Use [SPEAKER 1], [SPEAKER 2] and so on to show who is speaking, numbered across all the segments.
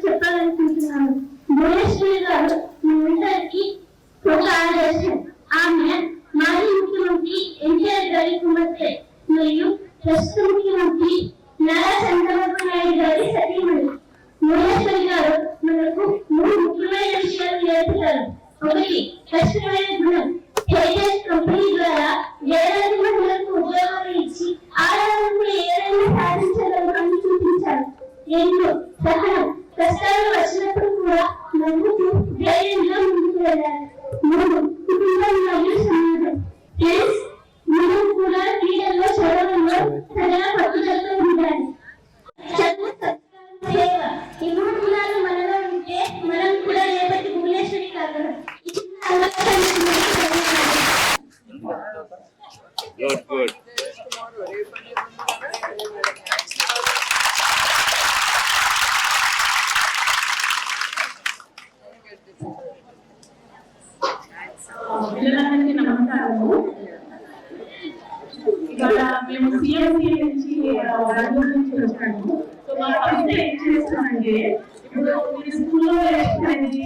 [SPEAKER 1] చెప్పాలనుకుంటున్నాను. భువనేశ్వరి గారు మీ అందరికీ ఒక ఆదర్శం. ఆమె మాజీ ముఖ్యమంత్రి ఎన్టీఆర్ గారి కుమార్తె మరియు ప్రస్తుత ముఖ్యమంత్రి నారా చంద్రబాబు నాయుడు గారి సతీమణి. భువనేశ్వరి గారు మనకు 3 ముఖ్యమైన విషయాలు నేర్పుతారు. ఒకటి, కష్టమైన గుణం. హెరిటేజ్ కంపెనీ ద్వారా వేలాది మహిళలకు ఉద్యోగాలు ఇచ్చి ఆడవాళ్ళకు ఏదైనా సాధించగలమని చూపించారు. 2, సహనం. కష్టాలు వచ్చినప్పుడు కూడా నవ్వుతూ ధైర్యంగా ముందుకు వెళ్ళాలి. 3, కుటుంబం మరియు సమాజం. ఫ్రెండ్స్, మనం కూడా క్రీడల్లో చదవడంలో సరైన పట్టుదలతో ఉండాలి. చదువు, సేవ, ఈ 3 గుణాలు మనలో ఉంటే మనం కూడా రేపటి భువనేశ్వరి కాగలం.
[SPEAKER 2] పిల్లలందరికీ నమస్కారము. ఇవాళ మేము సిఎస్సి నుంచి వచ్చాము. సో మా సంస్థ ఏం చేస్తామంటే, ఇప్పుడు మీరు స్కూల్లో నేర్చుకునేది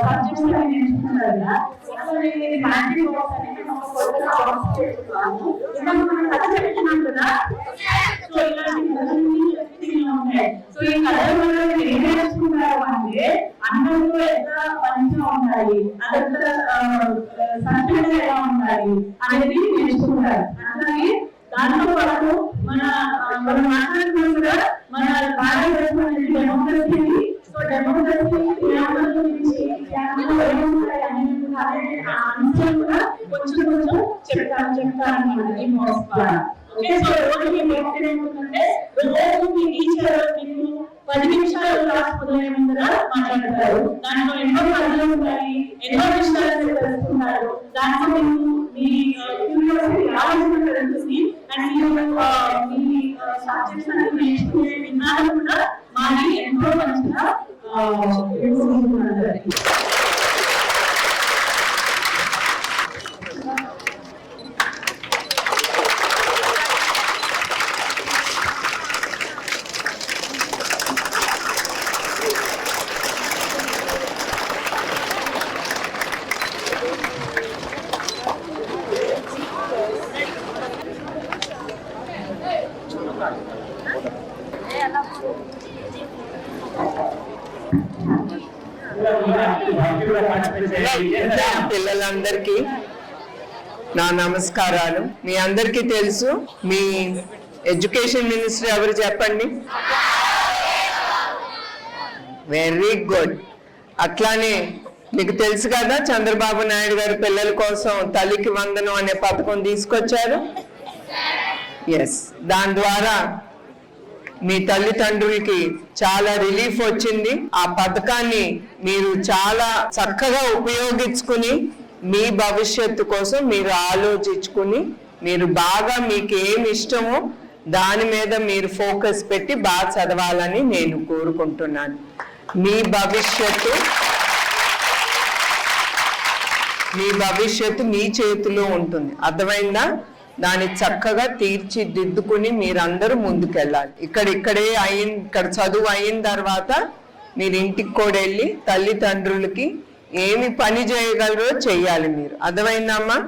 [SPEAKER 2] సబ్జెక్ట్స్ అన్ని నేర్చుకుంటారు కదా, మ్యాథ్స్ చెప్తున్నాం కదా. సో ఇలాంటి ఉంటాయి. సో ఈ కథలు ఏం నేర్చుకుంటారు అంటే, అందరితో ఎలా మంచిగా ఉండాలి, అదంతా సంస్కృతి ఎలా ఉండాలి అనేది నేర్చుకుంటారు. అలాగే దాంతో పాటు మనం మాట్లాడుతున్నాం కూడా మన భారతదేశం డెమోక్రసీ. సో డెమోక్రసీ గురించి అంశాలు కూడా కొంచెం చెప్తాను అన్నమాట ఈ మోస్ ద్వారా. ఓకే, సో రోజు ఏమవుతుందంటే, రోజు మీ టీచర్ మీకు 10 నిమిషాలు క్లాస్ మొదలైన ముందర మాట్లాడతారు. దాంట్లో ఎన్నో పనులు ఉంటాయి, ఎన్నో విషయాలు తెలుసుకుంటారు. దాంట్లో మీ క్యూరియాసిటీ ఆలోచన తెలుస్తుంది. అండ్ మీ సబ్జెక్ట్స్ అన్ని నేర్చుకునే విధానం కూడా మాది ఎంతో మంచిగా
[SPEAKER 3] పిల్లలందరికీ నా నమస్కారాలు. మీ అందరికీ తెలుసు మీ ఎడ్యుకేషన్ మినిస్టర్ ఎవరు చెప్పండి? Very good. అట్లానే మీకు తెలుసు కదా, చంద్రబాబు నాయుడు గారు పిల్లల కోసం తల్లికి వందనం అనే పథకం తీసుకొచ్చారు. ఎస్, దాని ద్వారా మీ తల్లిదండ్రులకి చాలా రిలీఫ్ వచ్చింది. ఆ పథకాన్ని మీరు చాలా చక్కగా ఉపయోగించుకుని మీ భవిష్యత్తు కోసం మీరు ఆలోచించుకుని మీరు బాగా మీకు ఏమి ఇష్టమో దాని మీద మీరు ఫోకస్ పెట్టి బాగా చదవాలని నేను కోరుకుంటున్నాను. మీ భవిష్యత్తు మీ చేతిలో ఉంటుంది. అర్థమైందా? దాన్ని చక్కగా తీర్చిదిద్దుకుని మీరందరూ ముందుకెళ్ళాలి. ఇక్కడ చదువు అయిన తర్వాత మీరు ఇంటికి కూడా వెళ్ళి తల్లిదండ్రులకి ఏమి పని చేయగలరో చెయ్యాలి మీరు. అర్థమైందమ్మా?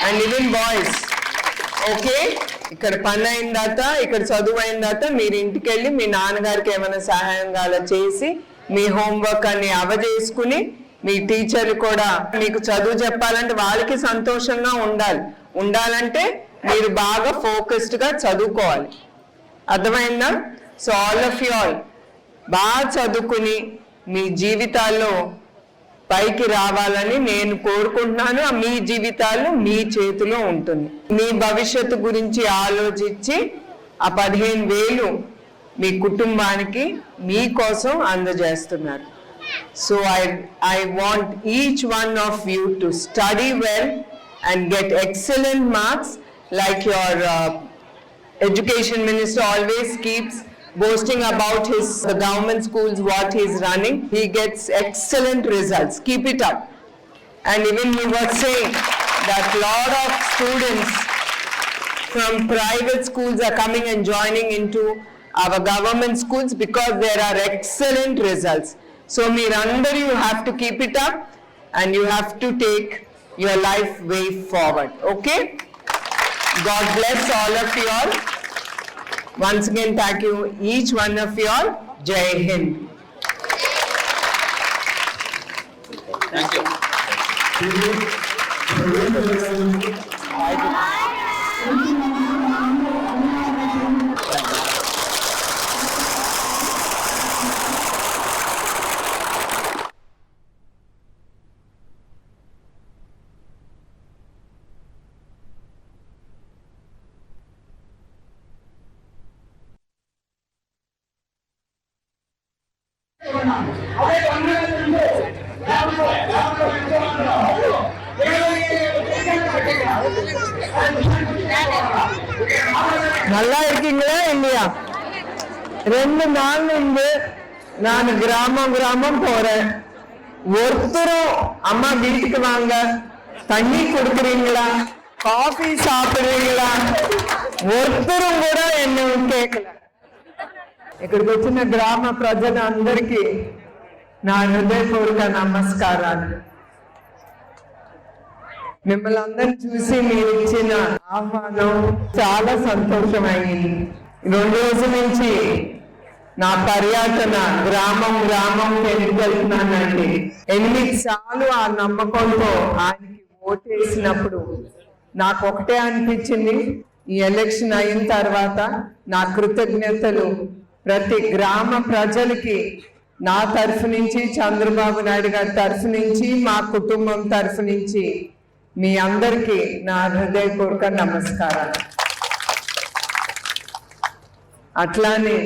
[SPEAKER 3] అండ్ ఈవెన్ బాయ్స్, ఓకే, ఇక్కడ పని అయిన తర్వాత, ఇక్కడ చదువు అయిన తర్వాత మీరు ఇంటికి వెళ్ళి మీ నాన్నగారికి ఏమైనా సహాయం కావాలో చేసి మీ హోంవర్క్ అన్ని అవజేసుకుని మీ టీచర్లు కూడా మీకు చదువు చెప్పాలంటే వాళ్ళకి సంతోషంగా ఉండాలంటే మీరు బాగా ఫోకస్డ్ గా చదువుకోవాలి. అర్థమైందా? So all of you all బాగా చదువుకుని మీ జీవితాల్లో పైకి రావాలని నేను కోరుకుంటున్నాను. మీ జీవితాలు మీ చేతిలో ఉంటుంది. మీ భవిష్యత్తు గురించి ఆలోచించి ఆ 15,000 మీ కుటుంబానికి మీకోసం అందజేస్తున్నారు. So I want each one of you to study well and get excellent marks like your education minister always keeps boasting about the government schools what he is running. He gets excellent results. Keep it up. And even he was saying that lot of students from private schools are coming and joining into our government schools because there are excellent results. So meerandaru you have to keep it up and you have to take your life way forward. Okay? God bless all of you all. Once again, thank you each one of you all. Jai Hind.
[SPEAKER 4] Thank you.
[SPEAKER 3] நல்லா இருக்கீங்களா இல்லையா? 2 நாள் இருந்து நான் கிராமம் போறேன். ஒருத்தரும் அம்மா வீட்டுக்கு வாங்க, தண்ணி கொடுக்குறீங்களா, காஃபி సాப்பிடுறீங்களா, ఒక్కరు కూడా ఎన్ని కేకల. ఇక్కడికి వచ్చిన గ్రామ ప్రజలందరికీ నా హృదయపూర్వక నమస్కారాలు. మిమ్మల్ని అందరిని చూసి మీరు ఇచ్చిన ఆహ్వానం చాలా సంతోషమైంది. 2 రోజుల నుంచి నా పర్యటన గ్రామం ఎందుకు వెళ్తున్నానండి. 8 సార్లు ఆ నమ్మకంతో ఆయనకి ఓటేసినప్పుడు నాకు ఒకటే అనిపించింది, ఈ ఎలక్షన్ అయిన తర్వాత నా కృతజ్ఞతలు ప్రతి గ్రామ ప్రజలకి నా తరఫు నుంచి, చంద్రబాబు నాయుడు గారి తరఫు నుంచి, మా కుటుంబం తరఫు నుంచి మీ అందరికీ నా హృదయపూర్వక నమస్కారాలు. అట్లానే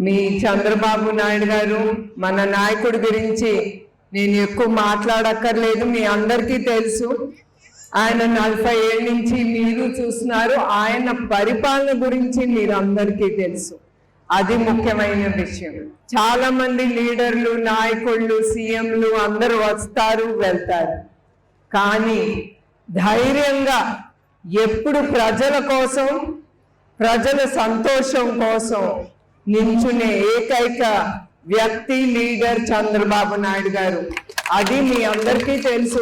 [SPEAKER 3] మీ చంద్రబాబు నాయుడు గారు మన నాయకుడి గురించి నేను ఎక్కువ మాట్లాడక్కర్లేదు, మీ అందరికీ తెలుసు. ఆయన 40 ఏళ్ళ నుంచి మీరు చూస్తున్నారు. ఆయన పరిపాలన గురించి మీరు అందరికీ తెలుసు. అది ముఖ్యమైన విషయం. చాలా మంది లీడర్లు, నాయకుళ్ళు, సీఎంలు అందరూ వస్తారు వెళ్తారు, కానీ ధైర్యంగా ఎప్పుడు ప్రజల కోసం, ప్రజల సంతోషం కోసం నించునే ఏకైక వ్యక్తి, లీడర్ చంద్రబాబు నాయుడు గారు. అది మీ అందరికీ తెలుసు,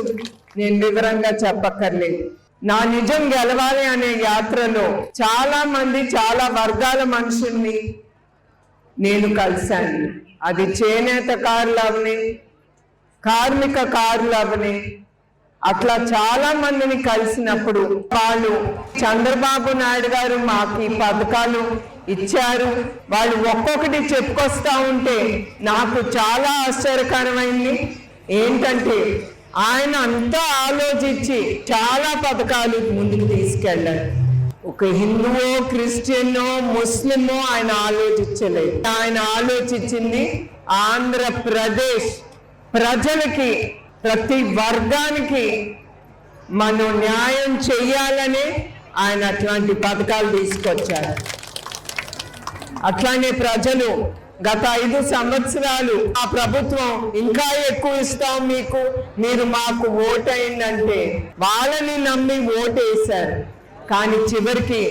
[SPEAKER 3] నేను వివరంగా చెప్పక్కర్లేదు. నా నిజం గెలవాలి అనే యాత్రలో చాలా మంది, చాలా వర్గాల మనుషుల్ని నేను కలిశాను. అది చేనేత కారులవని, కార్మిక కారులవని, అట్లా చాలా మందిని కలిసినప్పుడు వాళ్ళు చంద్రబాబు నాయుడు గారు మాకు ఈ పథకాలు ఇచ్చారు, వాళ్ళు ఒక్కొక్కటి చెప్పుకొస్తా ఉంటే నాకు చాలా ఆశ్చర్యకరమైంది. ఏంటంటే ఆయన అంతా ఆలోచించి చాలా పథకాలు ముందుకు తీసుకెళ్ళారు. ఒక హిందువో, క్రిస్టియనో, ముస్లిమో ఆయన ఆలోచించలేదు. ఆయన ఆలోచించింది ఆంధ్రప్రదేశ్ ప్రజలకి, ప్రతి వర్గానికి మనం న్యాయం చెయ్యాలని ఆయన అట్లాంటి పథకాలు తీసుకొచ్చారు. అట్లానే ప్రజలు గత 5 సంవత్సరాలు ఆ ప్రభుత్వం ఇంకా ఎక్కువ ఇస్తాం మీకు, మీరు మాకు ఓటైందంటే వాళ్ళని నమ్మి ఓటేశారు. కానీ చివరికి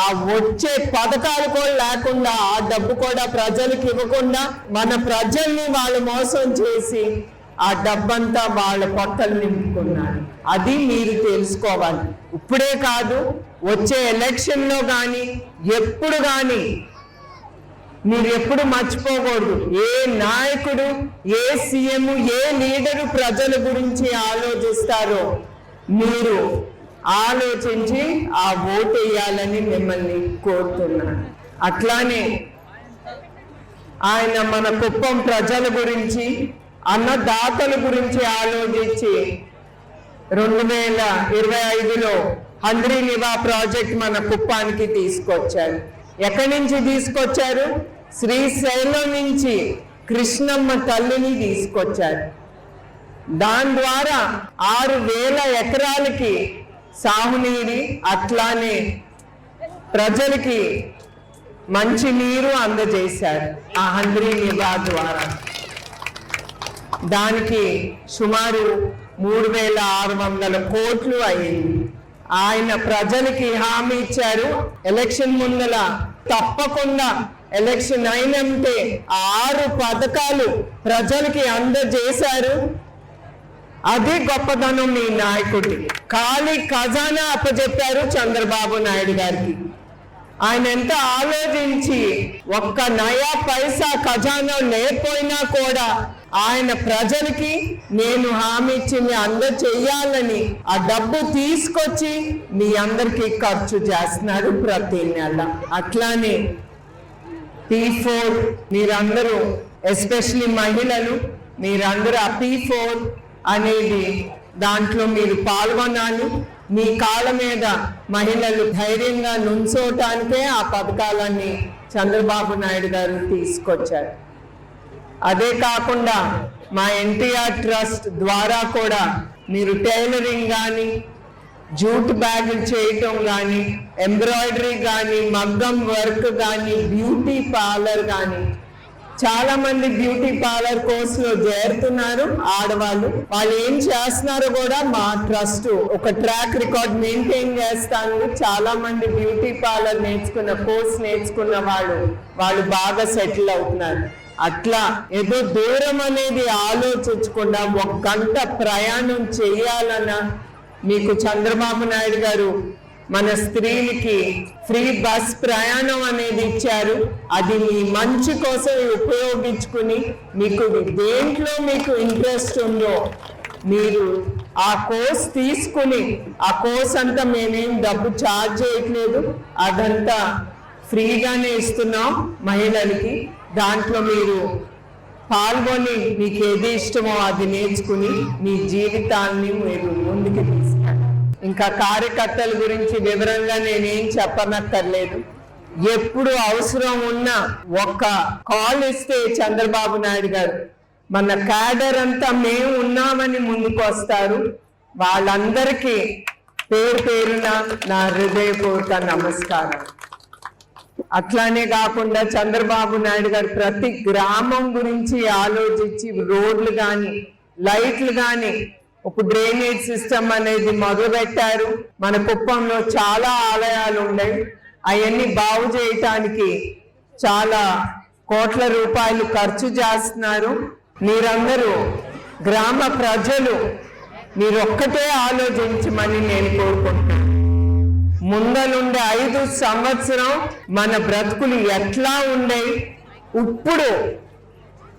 [SPEAKER 3] ఆ వచ్చే పథకాలు కూడా లేకుండా, ఆ డబ్బు కూడా ప్రజలకు ఇవ్వకుండా మన ప్రజల్ని వాళ్ళు మోసం చేసి ఆ డబ్బంతా వాళ్ళ పొట్టలు నింపుకున్నారు. అది మీరు తెలుసుకోవాలి. ఇప్పుడే కాదు, వచ్చే ఎలక్షన్లో కానీ ఎప్పుడు కానీ మీరు ఎప్పుడు మర్చిపోకూడదు. ఏ నాయకుడు, ఏ సీఎం, ఏ లీడరు ప్రజల గురించి ఆలోచిస్తారో మీరు ఆలోచించి ఆ ఓటు వేయాలని మిమ్మల్ని కోరుతున్నాను. అట్లానే ఆయన మన కుప్పం ప్రజల గురించి, అన్నదాతల గురించి ఆలోచించి 2025లో హంద్రీ నివా ప్రాజెక్ట్ మన కుప్పానికి తీసుకొచ్చారు. ఎక్కడి నుంచి తీసుకొచ్చారు? శ్రీశైలం నుంచి కృష్ణమ్మ తల్లిని తీసుకొచ్చారు. దాని ద్వారా 6,000 ఎకరాలకి సాగునీరు, అట్లానే ప్రజలకి మంచి నీరు అందజేశారు ఆ హంద్రీ నివా ద్వారా. దానికి సుమారు 3,600 కోట్లు అయింది. ఆయన ప్రజలకి హామీ ఇచ్చారు, ఎలక్షన్ ముందల తప్పకుండా ఎలక్షన్ అయినంటే 6 పథకాలు ప్రజలకి అందజేశారు. అది గొప్పదనం మీ నాయకుడి. ఖాళీ ఖజానా అప్పచెప్పారు చంద్రబాబు నాయుడు గారికి. ఆయన ఎంత ఆలోచించి ఒక్క నయా పైసా ఖజానా లేకపోయినా కూడా ఆయన ప్రజలకి నేను హామీ ఇచ్చింది అందజేయాలని ఆ డబ్బు తీసుకొచ్చి మీ అందరికీ ఖర్చు చేస్తున్నారు ప్రతి నెల. అట్లానే P4 మీరందరూ, ఎస్పెషలీ మహిళలు, మీరందరూ ఆ P4 అనేది దాంట్లో మీరు పాల్గొనాలి. మీ కాళ్ళ మీద మహిళలు ధైర్యంగా నుంచోటానికే ఆ పథకాలన్నీ చంద్రబాబు నాయుడు గారు తీసుకొచ్చారు. అదే కాకుండా మా ఎన్టీఆర్ ట్రస్ట్ ద్వారా కూడా మీరు టైలరింగ్ కానీ, జూట్ బ్యాగులు చేయటం కానీ, ఎంబ్రాయిడరీ కానీ, మగ్గం వర్క్ కానీ, బ్యూటీ పార్లర్ కానీ, చాలా మంది బ్యూటీ పార్లర్ కోర్సులో చేరుతున్నారు ఆడవాళ్ళు. వాళ్ళు ఏం చేస్తున్నారో కూడా మా ట్రస్ట్ ఒక ట్రాక్ రికార్డ్ మెయింటైన్ చేస్తాను. చాలా మంది బ్యూటీ పార్లర్ నేర్చుకున్న కోర్స్ నేర్చుకున్న వాళ్ళు బాగా సెటిల్ అవుతున్నారు. అట్లా ఏదో దూరం అనేది ఆలోచించకుండా 1 గంట ప్రయాణం చేయాలన్నా మీకు చంద్రబాబు నాయుడు గారు మన స్త్రీలకి ఫ్రీ బస్ ప్రయాణం అనేది ఇచ్చారు. అది మీ మంచి కోసం ఉపయోగించుకుని మీకు దేంట్లో మీకు ఇంట్రెస్ట్ ఉందో మీరు ఆ కోర్స్ తీసుకుని, ఆ కోర్స్ అంతా మేమేం డబ్బు ఛార్జ్ చేయట్లేదు, అదంతా ఫ్రీగానే ఇస్తున్నాం మహిళలకి. దాంట్లో మీరు పాల్గొని మీకు ఏది ఇష్టమో అది నేర్చుకుని మీ జీవితాన్ని మీరు ముందుకు తీసుకెళ్ళండి. ఇంకా కార్యకర్తల గురించి వివరంగా నేనేం చెప్పనక్కర్లేదు. ఎప్పుడు అవసరం ఉన్నా ఒక్క కాల్ ఇస్తే చంద్రబాబు నాయుడు గారు మన క్యాడర్ అంతా మేము ఉన్నామని ముందుకు వస్తారు. వాళ్ళందరికీ పేరు పేరున నా హృదయపూర్వక నమస్కారం. అట్లానే కాకుండా చంద్రబాబు నాయుడు గారు ప్రతి గ్రామం గురించి ఆలోచించి రోడ్లు కానీ, లైట్లు కానీ, ఒక డ్రైనేజ్ సిస్టమ్ అనేది మొదలుపెట్టారు. మన కుప్పంలో చాలా ఆలయాలు ఉన్నాయి, అవన్నీ బాగు చేయటానికి చాలా కోట్ల రూపాయలు ఖర్చు చేస్తున్నారు. మీరందరూ గ్రామ ప్రజలు మీరు ఒక్కటే ఆలోచించమని నేను కోరుకుంటున్నాను. ముందలుండే 5 సంవత్సరం మన బ్రతుకులు ఎట్లా ఉండేవి, ఇప్పుడు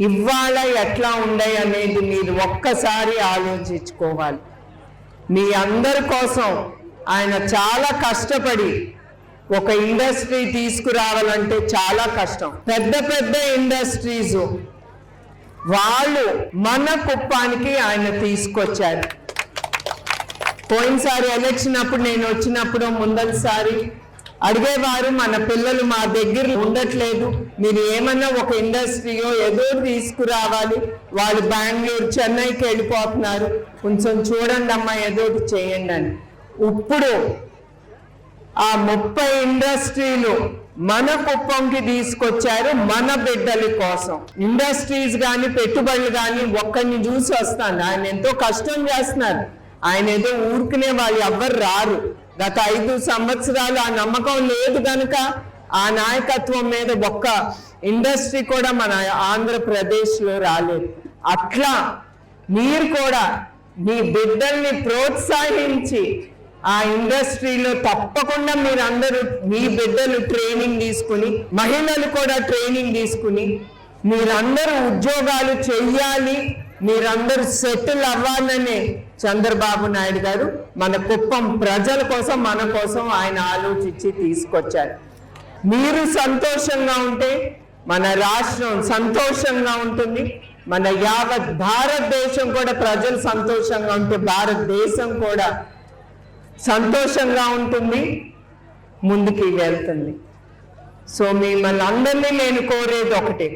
[SPEAKER 3] ఇవాళ ఎట్లా ఉండేవి అనేది మీరు ఒక్కసారి ఆలోచించుకోవాలి. మీ అందరి కోసం ఆయన చాలా కష్టపడి ఒక ఇండస్ట్రీ తీసుకురావాలంటే చాలా కష్టం. పెద్ద పెద్ద ఇండస్ట్రీస్ వాళ్ళు మన కుప్పానికి ఆయన తీసుకొచ్చారు. పోయినసారి ఎలక్షన్ అప్పుడు నేను వచ్చినప్పుడు ముందటిసారి అడిగేవారు, మన పిల్లలు మా దగ్గర ఉండట్లేదు, మీరు ఏమన్నా ఒక ఇండస్ట్రీయో ఏదో తీసుకురావాలి, వాళ్ళు బెంగళూరు చెన్నైకి వెళ్ళిపోతున్నారు, కొంచెం చూడండి అమ్మా ఏదో చేయండి అని. ఇప్పుడు ఆ 30 ఇండస్ట్రీలు మన కుప్పంకి తీసుకొచ్చారు మన బిడ్డల కోసం. ఇండస్ట్రీస్ కానీ పెట్టుబడులు కానీ ఒక్కరిని చూసి వస్తాను. ఆయన ఎంతో కష్టం చేస్తున్నారు. ఆయన ఏదో ఊరుకునే వాళ్ళు ఎవ్వరు రారు. గత 5 సంవత్సరాలు ఆ నమ్మకం లేదు కనుక ఆ నాయకత్వం మీద ఒక్క ఇండస్ట్రీ కూడా మన ఆంధ్రప్రదేశ్లో రాలేదు. అట్లా మీరు కూడా మీ బిడ్డల్ని ప్రోత్సహించి ఆ ఇండస్ట్రీలో తప్పకుండా మీరందరూ మీ బిడ్డలు ట్రైనింగ్ తీసుకుని, మహిళలు కూడా ట్రైనింగ్ తీసుకుని మీరందరూ ఉద్యోగాలు చెయ్యాలి, మీరందరూ సెటిల్ అవ్వాలనే చంద్రబాబు నాయుడు గారు మన కుప్పం ప్రజల కోసం, మన కోసం ఆయన ఆలోచించి తీసుకొచ్చారు. మీరు సంతోషంగా ఉంటే మన రాష్ట్రం సంతోషంగా ఉంటుంది. మన యావత్ భారతదేశం కూడా ప్రజలు సంతోషంగా ఉంటే భారతదేశం కూడా సంతోషంగా ఉంటుంది, ముందుకి వెళ్తుంది. సో మిమ్మల్ని అందరినీ నేను కోరేది ఒకటే,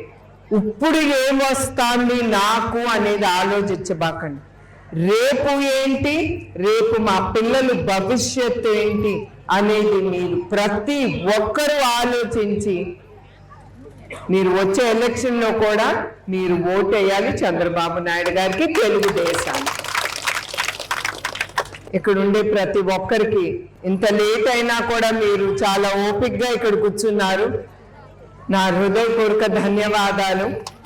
[SPEAKER 3] ఇప్పుడు ఏమొస్తుంది నాకు అనేది ఆలోచించబాకండి. రేపు ఏంటి, రేపు మా పిల్లలు భవిష్యత్తు ఏంటి అనేది మీరు ప్రతి ఒక్కరూ ఆలోచించి మీరు వచ్చే ఎలక్షన్లో కూడా మీరు ఓటేయాలి చంద్రబాబు నాయుడు గారికి, తెలుగుదేశానికి. ఇక్కడ ఉండే ప్రతి ఒక్కరికి ఇంత లేట్ అయినా కూడా మీరు చాలా ఓపికగా ఇక్కడ కూర్చున్నారు. నా హృదయపూర్వక ధన్యవాదాలు.